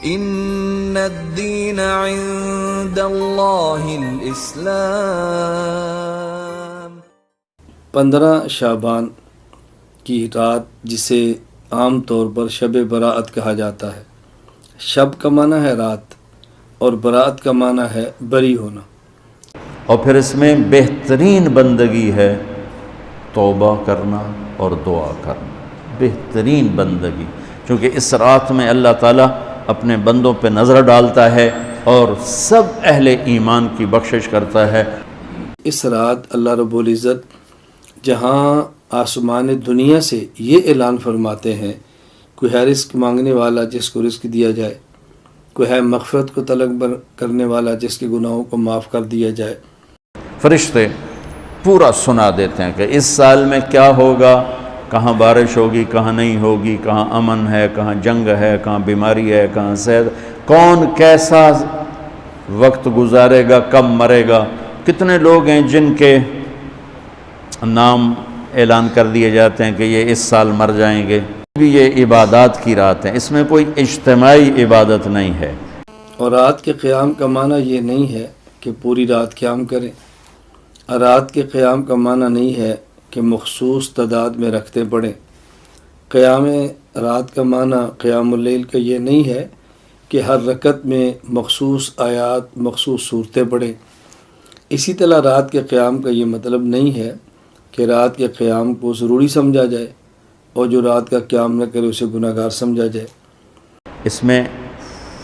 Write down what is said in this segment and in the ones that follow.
ان الدین عند اللہ الاسلام۔ 15 شعبان کی رات جسے عام طور پر شب براءت کہا جاتا ہے۔ شب کا معنی ہے رات اور براءت کا معنی ہے بری ہونا۔ اور پھر اس میں بہترین بندگی ہے توبہ کرنا اور دعا کرنا، بہترین بندگی، چونکہ اس رات میں اللہ تعالیٰ اپنے بندوں پہ نظر ڈالتا ہے اور سب اہل ایمان کی بخشش کرتا ہے۔ اس رات اللہ رب العزت جہاں آسمان دنیا سے یہ اعلان فرماتے ہیں کوئی ہے رزق مانگنے والا جس کو رزق دیا جائے، کوئی ہے مغفرت کو طلب کرنے والا جس کے گناہوں کو معاف کر دیا جائے۔ فرشتے پورا سنا دیتے ہیں کہ اس سال میں کیا ہوگا، کہاں بارش ہوگی، کہاں نہیں ہوگی، کہاں امن ہے، کہاں جنگ ہے، کہاں بیماری ہے، کہاں صحت، کون کیسا وقت گزارے گا، کب مرے گا، کتنے لوگ ہیں جن کے نام اعلان کر دیے جاتے ہیں کہ یہ اس سال مر جائیں گے۔ بھی یہ عبادات کی رات ہے، اس میں کوئی اجتماعی عبادت نہیں ہے۔ اور رات کے قیام کا معنی یہ نہیں ہے کہ پوری رات قیام کریں، رات کے قیام کا معنی نہیں ہے کہ مخصوص تعداد میں رکھتے پڑھیں۔ قیام رات کا معنی قیام اللیل کا یہ نہیں ہے کہ ہر رکعت میں مخصوص آیات مخصوص صورتیں پڑھیں۔ اسی طرح رات کے قیام کا یہ مطلب نہیں ہے کہ رات کے قیام کو ضروری سمجھا جائے اور جو رات کا قیام نہ کرے اسے گناہ گار سمجھا جائے۔ اس میں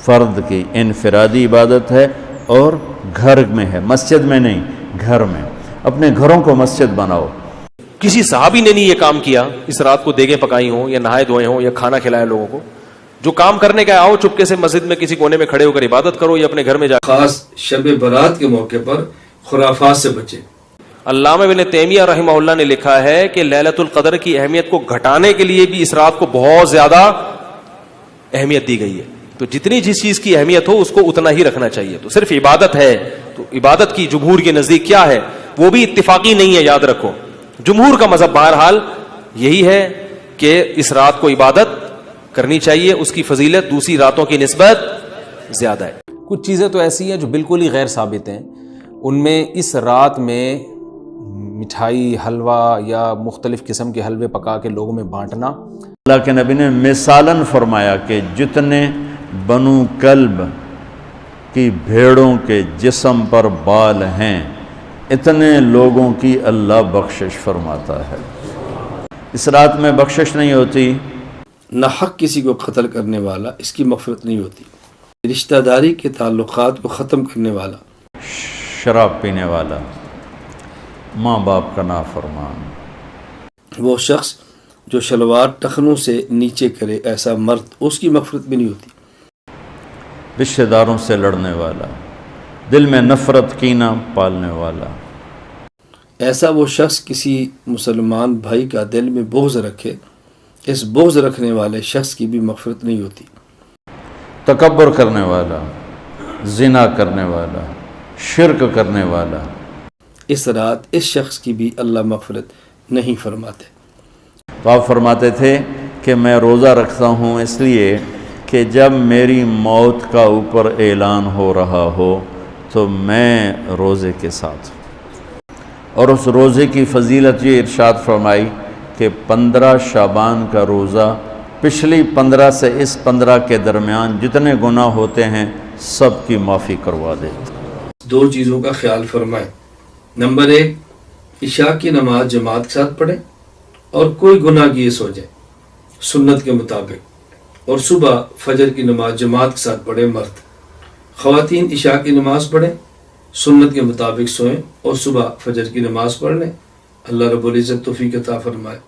فرد کی انفرادی عبادت ہے اور گھر میں ہے، مسجد میں نہیں، گھر میں۔ اپنے گھروں کو مسجد بناؤ۔ کسی صحابی نے نہیں یہ کام کیا، اس رات کو دیگیں پکائی ہوں یا نہائے دھوئے ہوں یا کھانا کھلایا لوگوں کو۔ جو کام کرنے کا آؤ چپکے سے مسجد میں کسی کونے میں کھڑے ہو کر عبادت کرو یا اپنے گھر میں جا۔ خاص شب برات کے موقع پر خرافات سے بچے۔ علامہ ابن تیمیہ رحمہ اللہ نے لکھا ہے کہ لیلۃ القدر کی اہمیت کو گھٹانے کے لیے بھی اس رات کو بہت زیادہ اہمیت دی گئی ہے۔ تو جتنی جس چیز کی اہمیت ہو اس کو اتنا ہی رکھنا چاہیے۔ تو صرف عبادت ہے تو عبادت کی جمہور کے نزدیک کیا ہے وہ بھی اتفاقی نہیں ہے، یاد رکھو۔ جمہور کا مذہب بہرحال یہی ہے کہ اس رات کو عبادت کرنی چاہیے، اس کی فضیلت دوسری راتوں کی نسبت زیادہ ہے۔ کچھ چیزیں تو ایسی ہیں جو بالکل ہی غیر ثابت ہیں، ان میں اس رات میں مٹھائی، حلوہ یا مختلف قسم کے حلوے پکا کے لوگوں میں بانٹنا۔ اللہ کے نبی نے مثالاً فرمایا کہ جتنے بنو کلب کی بھیڑوں کے جسم پر بال ہیں اتنے لوگوں کی اللہ بخشش فرماتا ہے۔ اس رات میں بخشش نہیں ہوتی۔ نہ حق کسی کو قتل کرنے والا اس کی مغفرت نہیں ہوتی، رشتہ داری کے تعلقات کو ختم کرنے والا، شراب پینے والا، ماں باپ کا نافرمان، وہ شخص جو شلوار ٹخنوں سے نیچے کرے ایسا مرد، اس کی مغفرت بھی نہیں ہوتی، رشتہ داروں سے لڑنے والا، دل میں نفرت کینہ پالنے والا، ایسا وہ شخص کسی مسلمان بھائی کا دل میں بغض رکھے، اس بغض رکھنے والے شخص کی بھی مغفرت نہیں ہوتی، تکبر کرنے والا، زنا کرنے والا، شرک کرنے والا، اس رات اس شخص کی بھی اللہ مغفرت نہیں فرماتے۔ تو آپ فرماتے تھے کہ میں روزہ رکھتا ہوں اس لیے کہ جب میری موت کا اوپر اعلان ہو رہا ہو تو میں روزے کے ساتھ، اور اس روزے کی فضیلت یہ ارشاد فرمائی کہ 15 شعبان کا روزہ پچھلی 15 سے اس 15 کے درمیان جتنے گناہ ہوتے ہیں سب کی معافی کروا دیتا۔ 2 چیزوں کا خیال فرمائیں۔ نمبر 1، عشاء کی نماز جماعت کے ساتھ پڑھیں اور کوئی گناہ کیے سو جائے سنت کے مطابق، اور صبح فجر کی نماز جماعت کے ساتھ پڑھیں مرد۔ خواتین عشاء کی نماز پڑھیں، سنت کے مطابق سوئیں اور صبح فجر کی نماز پڑھ لیں۔ اللہ رب العزت توفیق عطا فرمائے۔